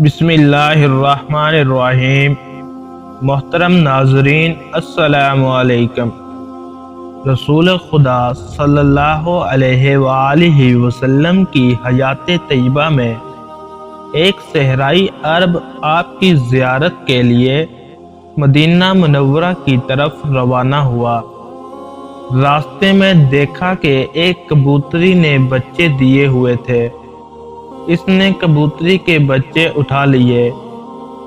بسم اللہ الرحمن الرحیم۔ محترم ناظرین، السلام علیکم۔ رسول خدا صلی اللہ علیہ وآلہ وسلم کی حیات طیبہ میں ایک صحرائی عرب آپ کی زیارت کے لیے مدینہ منورہ کی طرف روانہ ہوا۔ راستے میں دیکھا کہ ایک کبوتری نے بچے دیے ہوئے تھے۔ اس نے کبوتری کے بچے اٹھا لیے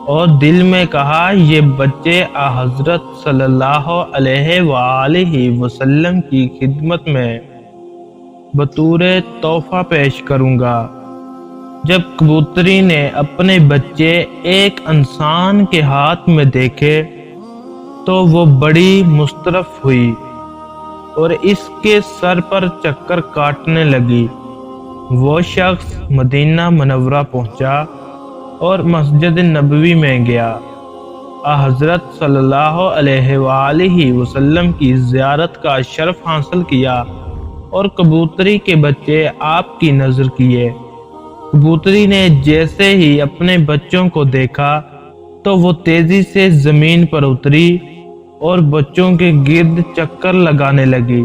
اور دل میں کہا، یہ بچے حضرت صلی اللہ علیہ وآلہ وسلم کی خدمت میں بطور تحفہ پیش کروں گا۔ جب کبوتری نے اپنے بچے ایک انسان کے ہاتھ میں دیکھے تو وہ بڑی مسترف ہوئی اور اس کے سر پر چکر کاٹنے لگی۔ وہ شخص مدینہ منورہ پہنچا اور مسجد نبوی میں گیا۔ حضرت صلی اللہ علیہ وآلہ وسلم کی زیارت کا شرف حاصل کیا اور کبوتری کے بچے آپ کی نظر کیے۔ کبوتری نے جیسے ہی اپنے بچوں کو دیکھا تو وہ تیزی سے زمین پر اتری اور بچوں کے گرد چکر لگانے لگی۔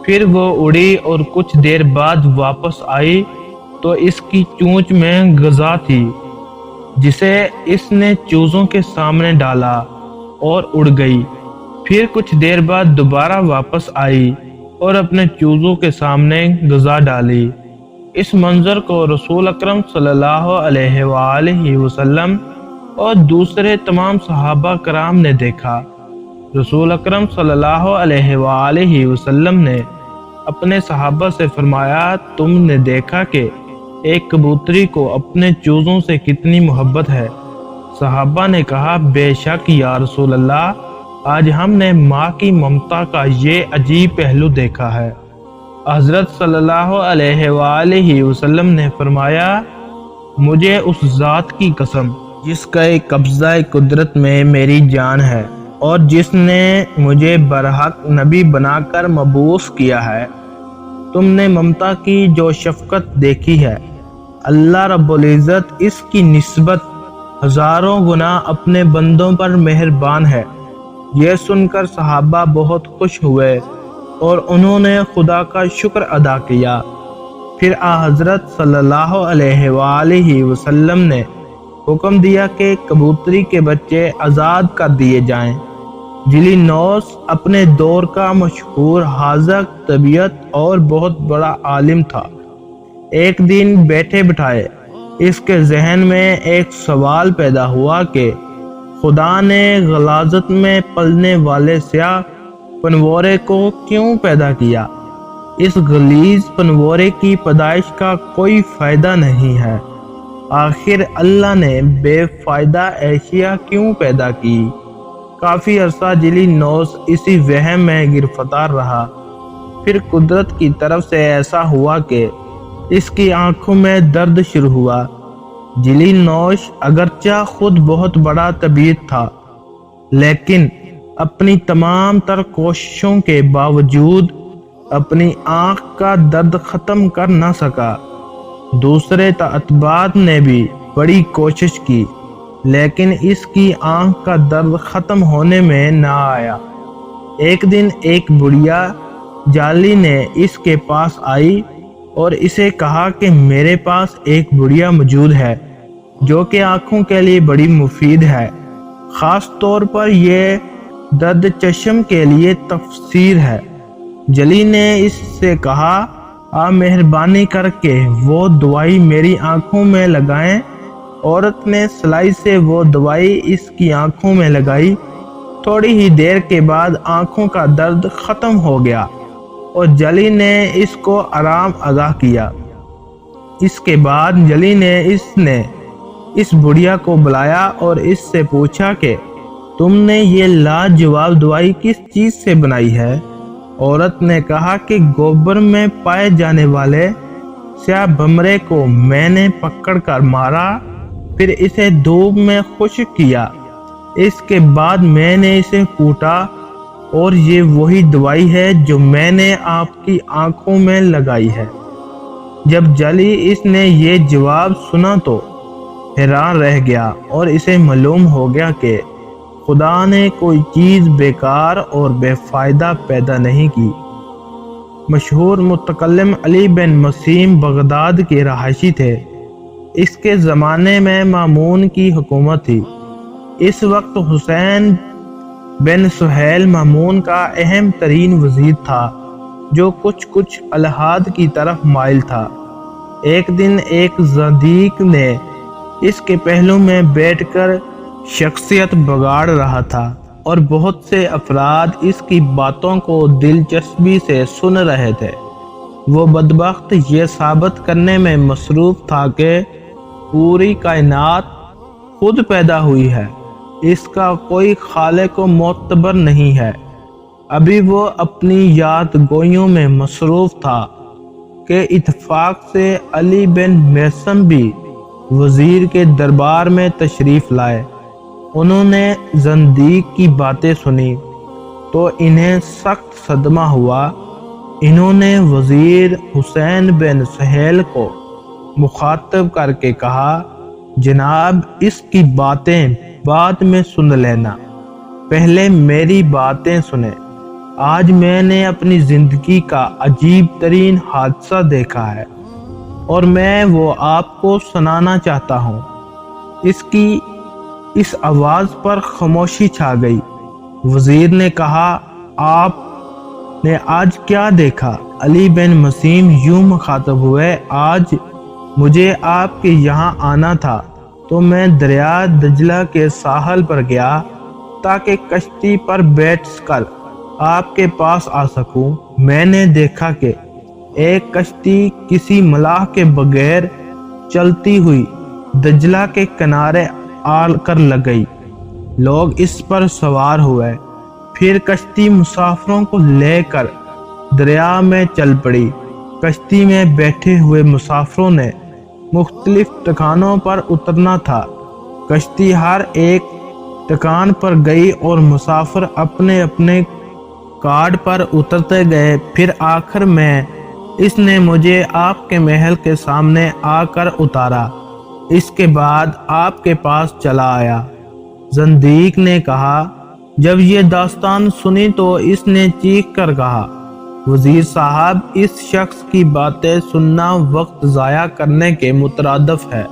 پھر وہ اڑی اور کچھ دیر بعد واپس آئی تو اس کی چونچ میں غذا تھی، جسے اس نے چوزوں کے سامنے ڈالا اور اڑ گئی۔ پھر کچھ دیر بعد دوبارہ واپس آئی اور اپنے چوزوں کے سامنے غذا ڈالی۔ اس منظر کو رسول اکرم صلی اللہ علیہ وآلہ وسلم اور دوسرے تمام صحابہ کرام نے دیکھا۔ رسول اکرم صلی اللہ علیہ وآلہ وسلم نے اپنے صحابہ سے فرمایا، تم نے دیکھا کہ ایک کبوتری کو اپنے چوزوں سے کتنی محبت ہے؟ صحابہ نے کہا، بے شک یا رسول اللہ، آج ہم نے ماں کی ممتا کا یہ عجیب پہلو دیکھا ہے۔ حضرت صلی اللہ علیہ وآلہ وسلم نے فرمایا، مجھے اس ذات کی قسم جس کا ایک قبضہ قدرت میں میری جان ہے اور جس نے مجھے برحق نبی بنا کر مبعوث کیا ہے، تم نے ممتا کی جو شفقت دیکھی ہے، اللہ رب العزت اس کی نسبت ہزاروں گنا اپنے بندوں پر مہربان ہے۔ یہ سن کر صحابہ بہت خوش ہوئے اور انہوں نے خدا کا شکر ادا کیا۔ پھر حضرت صلی اللہ علیہ وآلہ وسلم نے حکم دیا کہ کبوتری کے بچے آزاد کر دیے جائیں۔ جلی نوس اپنے دور کا مشہور حاذق طبیعت اور بہت بڑا عالم تھا۔ ایک دن بیٹھے بٹھائے اس کے ذہن میں ایک سوال پیدا ہوا کہ خدا نے غلاظت میں پلنے والے سیاہ پنوورے کو کیوں پیدا کیا؟ اس غلیظ پنوورے کی پیدائش کا کوئی فائدہ نہیں ہے۔ آخر اللہ نے بے فائدہ اشیاء کیوں پیدا کی؟ کافی عرصہ جلی نوس اسی وہم میں گرفتار رہا۔ پھر قدرت کی طرف سے ایسا ہوا کہ اس کی آنکھوں میں درد شروع ہوا۔ جلی نوش اگرچہ خود بہت بڑا طبیب تھا، لیکن اپنی تمام تر کوششوں کے باوجود اپنی آنکھ کا درد ختم کر نہ سکا۔ دوسرے اطباء نے بھی بڑی کوشش کی، لیکن اس کی آنکھ کا درد ختم ہونے میں نہ آیا۔ ایک دن ایک بڑھیا جالی نے اس کے پاس آئی اور اسے کہا کہ میرے پاس ایک بڑھیا موجود ہے جو کہ آنکھوں کے لیے بڑی مفید ہے، خاص طور پر یہ درد چشم کے لیے تفسیر ہے۔ جلی نے اس سے کہا، آپ مہربانی کر کے وہ دوائی میری آنکھوں میں لگائیں۔ عورت نے سلائی سے وہ دوائی اس کی آنکھوں میں لگائی۔ تھوڑی ہی دیر کے بعد آنکھوں کا درد ختم ہو گیا اور جلی نے اس کو آرام عطا کیا۔ اس کے بعد جلی نے اس بڑھیا کو بلایا اور اس سے پوچھا کہ تم نے یہ لاجواب دوائی کس چیز سے بنائی ہے؟ عورت نے کہا کہ گوبر میں پائے جانے والے سیاہ بھمرے کو میں نے پکڑ کر مارا، پھر اسے دھوپ میں خشک کیا، اس کے بعد میں نے اسے کوٹا اور یہ وہی دوائی ہے جو میں نے آپ کی آنکھوں میں لگائی ہے۔ جب جلی اس نے یہ جواب سنا تو حیران رہ گیا اور اسے معلوم ہو گیا کہ خدا نے کوئی چیز بیکار اور بے فائدہ پیدا نہیں کی۔ مشہور متکلم علی بن مسیم بغداد کے رہائشی تھے۔ اس کے زمانے میں مامون کی حکومت تھی۔ اس وقت حسین بن سہیل مامون کا اہم ترین وزیر تھا، جو کچھ الحاد کی طرف مائل تھا۔ ایک دن ایک زندیق نے اس کے پہلو میں بیٹھ کر شخصیت بگاڑ رہا تھا اور بہت سے افراد اس کی باتوں کو دلچسپی سے سن رہے تھے۔ وہ بدبخت یہ ثابت کرنے میں مصروف تھا کہ پوری کائنات خود پیدا ہوئی ہے، اس کا کوئی خالق و معتبر نہیں ہے۔ ابھی وہ اپنی یاد گوئیوں میں مصروف تھا کہ اتفاق سے علی بن میثم بھی وزیر کے دربار میں تشریف لائے۔ انہوں نے زندیق کی باتیں سنی تو انہیں سخت صدمہ ہوا۔ انہوں نے وزیر حسین بن سہیل کو مخاطب کر کے کہا، جناب اس کی باتیں بعد میں سن لینا، پہلے میری باتیں سنیں۔ آج میں نے اپنی زندگی کا عجیب ترین حادثہ دیکھا ہے اور میں وہ آپ کو سنانا چاہتا ہوں۔ اس آواز پر خاموشی چھا گئی۔ وزیر نے کہا، آپ نے آج کیا دیکھا؟ علی بن مسیم یوں مخاطب ہوئے، آج مجھے آپ کے یہاں آنا تھا تو میں دریا دجلہ کے ساحل پر گیا تاکہ کشتی پر بیٹھ کر آپ کے پاس آ سکوں۔ میں نے دیکھا کہ ایک کشتی کسی ملاح کے بغیر چلتی ہوئی دجلہ کے کنارے آ کر لگ گئی۔ لوگ اس پر سوار ہوئے، پھر کشتی مسافروں کو لے کر دریا میں چل پڑی۔ کشتی میں بیٹھے ہوئے مسافروں نے مختلف ٹھکانوں پر اترنا تھا۔ کشتی ہر ایک ٹھکان پر گئی اور مسافر اپنے اپنے کارڈ پر اترتے گئے۔ پھر آخر میں اس نے مجھے آپ کے محل کے سامنے آ کر اتارا، اس کے بعد آپ کے پاس چلا آیا۔ زندیق نے کہا، جب یہ داستان سنی تو اس نے چیخ کر کہا، وزیر صاحب، اس شخص کی باتیں سننا وقت ضائع کرنے کے مترادف ہے۔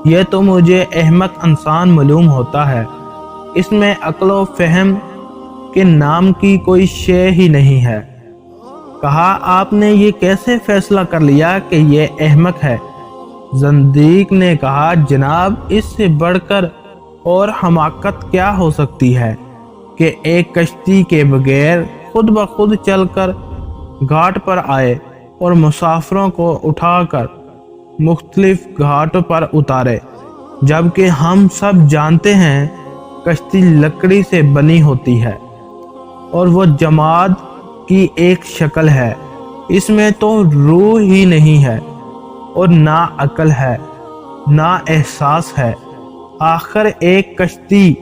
یہ تو مجھے احمق انسان معلوم ہوتا ہے، اس میں عقل و فہم کے نام کی کوئی شے ہی نہیں ہے۔ کہا، آپ نے یہ کیسے فیصلہ کر لیا کہ یہ احمق ہے؟ زندیق نے کہا، جناب اس سے بڑھ کر اور حماقت کیا ہو سکتی ہے کہ ایک کشتی کے بغیر خود بخود چل کر گھاٹ پر آئے اور مسافروں کو اٹھا کر مختلف گھاٹوں پر اتارے، جبکہ ہم سب جانتے ہیں کشتی لکڑی سے بنی ہوتی ہے اور وہ جماد کی ایک شکل ہے، اس میں تو روح ہی نہیں ہے اور نہ عقل ہے نہ احساس ہے۔ آخر ایک کشتی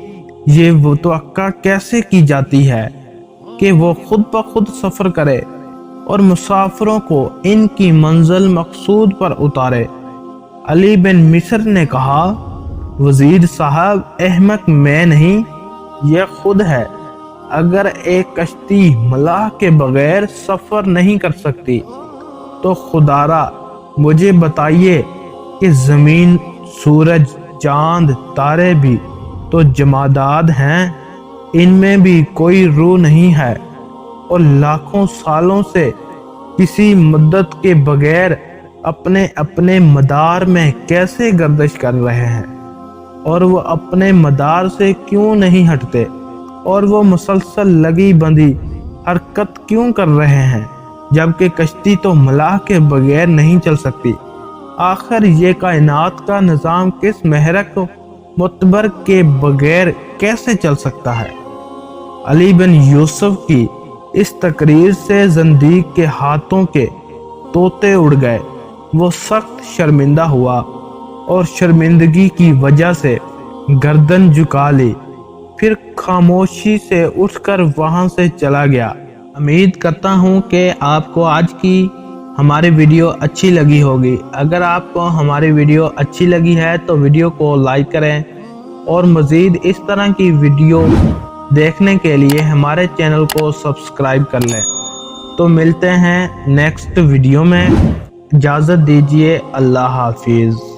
یہ متوقع کیسے کی جاتی ہے کہ وہ خود بخود سفر کرے اور مسافروں کو ان کی منزل مقصود پر اتارے؟ علی بن مصر نے کہا، وزیر صاحب، احمق میں نہیں، یہ خود ہے۔ اگر ایک کشتی ملاح کے بغیر سفر نہیں کر سکتی تو خدارا مجھے بتائیے کہ زمین، سورج، چاند، تارے بھی تو جمادات ہیں، ان میں بھی کوئی روح نہیں ہے اور لاکھوں سالوں سے کسی مدت کے بغیر اپنے اپنے مدار میں کیسے گردش کر رہے ہیں، اور وہ اپنے مدار سے کیوں نہیں ہٹتے، اور وہ مسلسل لگی بندھی حرکت کیوں کر رہے ہیں، جبکہ کشتی تو ملاح کے بغیر نہیں چل سکتی۔ آخر یہ کائنات کا نظام کس محرک معتبر کے بغیر کیسے چل سکتا ہے؟ علی بن یوسف کی اس تقریر سے زندیق کے ہاتھوں کے طوطے اڑ گئے۔ وہ سخت شرمندہ ہوا اور شرمندگی کی وجہ سے گردن جھکا لی، پھر خاموشی سے اٹھ کر وہاں سے چلا گیا۔ امید کرتا ہوں کہ آپ کو آج کی ہماری ویڈیو اچھی لگی ہوگی۔ اگر آپ کو ہماری ویڈیو اچھی لگی ہے تو ویڈیو کو لائک کریں اور مزید اس طرح کی ویڈیو دیکھنے کے لیے ہمارے چینل کو سبسکرائب کر لیں۔ تو ملتے ہیں نیکسٹ ویڈیو میں، اجازت دیجیے، اللہ حافظ۔